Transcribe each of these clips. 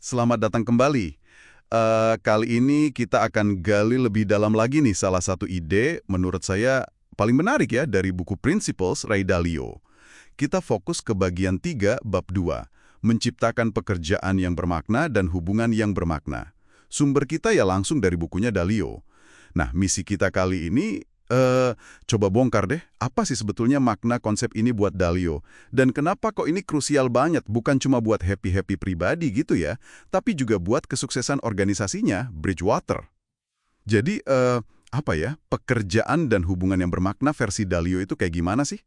Selamat datang kembali. Kali ini kita akan gali lebih dalam lagi nih salah satu ide menurut saya paling menarik ya dari buku Principles Ray Dalio. Kita fokus ke bagian 3 bab 2, menciptakan pekerjaan yang bermakna dan hubungan yang bermakna. Sumber kita ya langsung dari bukunya Dalio. Nah, misi kita kali ini coba bongkar deh, apa sih sebetulnya makna konsep ini buat Dalio? Dan kenapa kok ini krusial banget, bukan cuma buat happy-happy pribadi gitu ya, tapi juga buat kesuksesan organisasinya, Bridgewater. Jadi, apa ya, pekerjaan dan hubungan yang bermakna versi Dalio itu kayak gimana sih?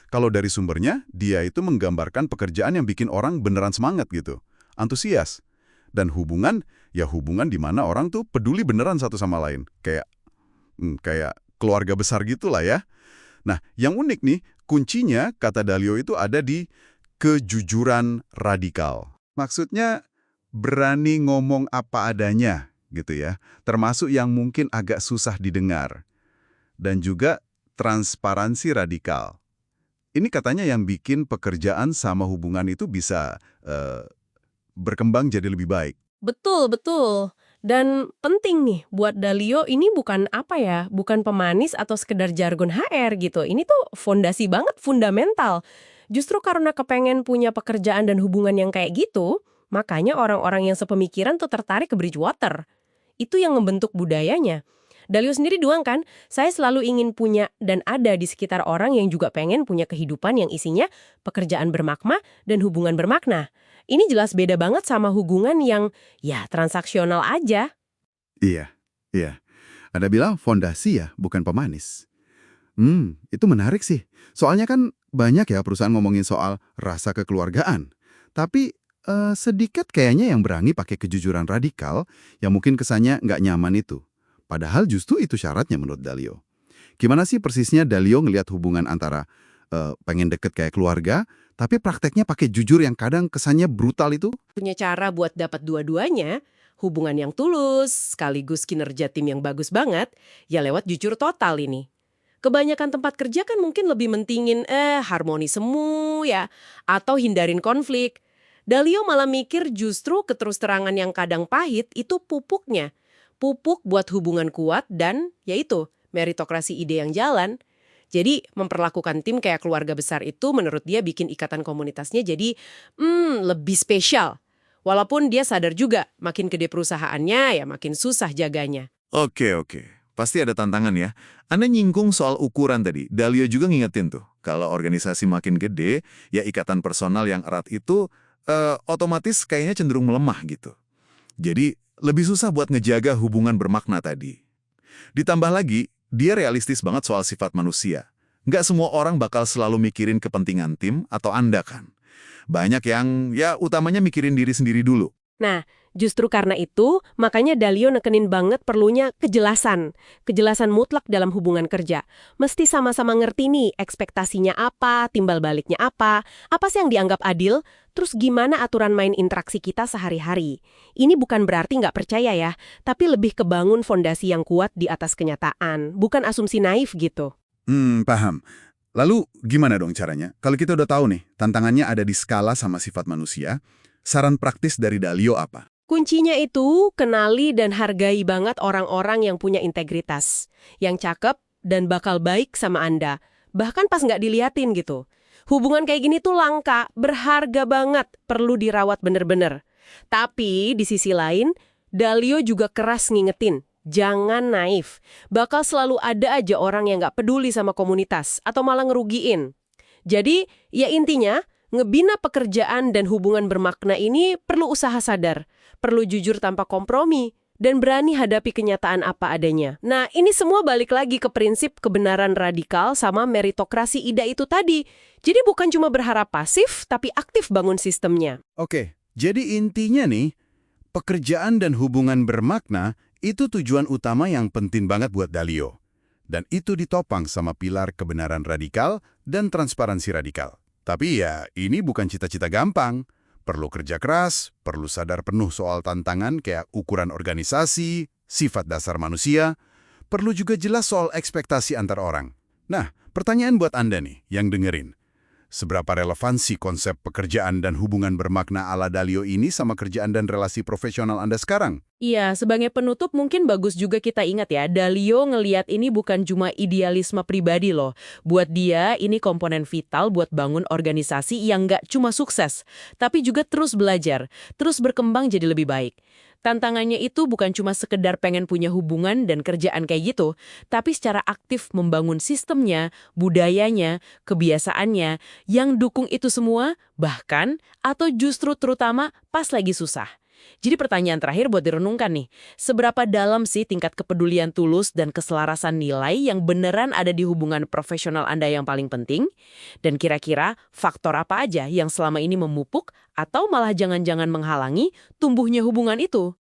Kalau dari sumbernya, dia itu menggambarkan pekerjaan yang bikin orang beneran semangat gitu, antusias. Dan hubungan, ya hubungan di mana orang tuh peduli beneran satu sama lain, kayak keluarga besar gitulah ya. Nah, yang unik nih, kuncinya, kata Dalio itu ada di kejujuran radikal. Maksudnya, berani ngomong apa adanya, gitu ya. Termasuk yang mungkin agak susah didengar. Dan juga transparansi radikal. Ini katanya yang bikin pekerjaan sama hubungan itu bisa berkembang jadi lebih baik. Betul, betul. Dan penting nih, buat Dalio ini bukan bukan pemanis atau sekedar jargon HR gitu. Ini tuh fondasi banget, fundamental. Justru karena kepengen punya pekerjaan dan hubungan yang kayak gitu, makanya orang-orang yang sepemikiran tuh tertarik ke Bridgewater. Itu yang membentuk budayanya. Dalio sendiri doang kan, saya selalu ingin punya dan ada di sekitar orang yang juga pengen punya kehidupan yang isinya pekerjaan bermakna dan hubungan bermakna. Ini jelas beda banget sama hubungan yang ya transaksional aja. Iya, iya. Ada bilang fondasi ya, bukan pemanis. Itu menarik sih. Soalnya kan banyak ya perusahaan ngomongin soal rasa kekeluargaan. Tapi sedikit kayaknya yang berani pakai kejujuran radikal yang mungkin kesannya nggak nyaman itu. Padahal justru itu syaratnya menurut Dalio. Gimana sih persisnya Dalio ngelihat hubungan antara pengen deket kayak keluarga, tapi prakteknya pakai jujur yang kadang kesannya brutal itu? Punya cara buat dapat dua-duanya, hubungan yang tulus, sekaligus kinerja tim yang bagus banget, ya lewat jujur total ini. Kebanyakan tempat kerja kan mungkin lebih mentingin harmoni semu ya, atau hindarin konflik. Dalio malah mikir justru keterus-terangan yang kadang pahit itu pupuknya. Pupuk buat hubungan kuat dan yaitu meritokrasi ide yang jalan. Jadi memperlakukan tim kayak keluarga besar itu menurut dia bikin ikatan komunitasnya jadi lebih spesial. Walaupun dia sadar juga makin gede perusahaannya ya makin susah jaganya. Oke. Pasti ada tantangan ya. Anda nyinggung soal ukuran tadi. Dalio juga ngingetin tuh, kalau organisasi makin gede, ya ikatan personal yang erat itu otomatis kayaknya cenderung melemah gitu. Jadi, lebih susah buat ngejaga hubungan bermakna tadi. Ditambah lagi, dia realistis banget soal sifat manusia. Nggak semua orang bakal selalu mikirin kepentingan tim atau Anda kan. Banyak yang, ya utamanya mikirin diri sendiri dulu. Nah, justru karena itu, makanya Dalio nekenin banget perlunya kejelasan. Kejelasan mutlak dalam hubungan kerja. Mesti sama-sama ngerti nih, ekspektasinya apa, timbal baliknya apa sih yang dianggap adil, terus gimana aturan main interaksi kita sehari-hari. Ini bukan berarti nggak percaya ya, tapi lebih kebangun fondasi yang kuat di atas kenyataan, bukan asumsi naif gitu. Paham. Lalu gimana dong caranya? Kalau kita udah tahu nih, tantangannya ada di skala sama sifat manusia, saran praktis dari Dalio apa? Kuncinya itu kenali dan hargai banget orang-orang yang punya integritas, yang cakep dan bakal baik sama Anda, bahkan pas nggak diliatin gitu. Hubungan kayak gini tuh langka, berharga banget, perlu dirawat bener-bener. Tapi di sisi lain, Dalio juga keras ngingetin, jangan naif. Bakal selalu ada aja orang yang nggak peduli sama komunitas atau malah ngerugiin. Jadi, ya intinya, ngebina pekerjaan dan hubungan bermakna ini perlu usaha sadar, perlu jujur tanpa kompromi, dan berani hadapi kenyataan apa adanya. Nah, ini semua balik lagi ke prinsip kebenaran radikal sama meritokrasi ida itu tadi. Jadi bukan cuma berharap pasif, tapi aktif bangun sistemnya. Oke, jadi intinya nih, pekerjaan dan hubungan bermakna itu tujuan utama yang penting banget buat Dalio. Dan itu ditopang sama pilar kebenaran radikal dan transparansi radikal. Tapi ya, ini bukan cita-cita gampang. Perlu kerja keras, perlu sadar penuh soal tantangan kayak ukuran organisasi, sifat dasar manusia, perlu juga jelas soal ekspektasi antar orang. Nah, pertanyaan buat Anda nih, yang dengerin. Seberapa relevansi konsep pekerjaan dan hubungan bermakna ala Dalio ini sama kerjaan dan relasi profesional Anda sekarang? Iya, sebagai penutup mungkin bagus juga kita ingat ya, Dalio ngeliat ini bukan cuma idealisme pribadi loh. Buat dia, ini komponen vital buat bangun organisasi yang nggak cuma sukses, tapi juga terus belajar, terus berkembang jadi lebih baik. Tantangannya itu bukan cuma sekedar pengen punya hubungan dan kerjaan kayak gitu, tapi secara aktif membangun sistemnya, budayanya, kebiasaannya, yang dukung itu semua, bahkan, atau justru terutama pas lagi susah. Jadi pertanyaan terakhir buat direnungkan nih, seberapa dalam sih tingkat kepedulian tulus dan keselarasan nilai yang beneran ada di hubungan profesional Anda yang paling penting? Dan kira-kira faktor apa aja yang selama ini memupuk atau malah jangan-jangan menghalangi tumbuhnya hubungan itu?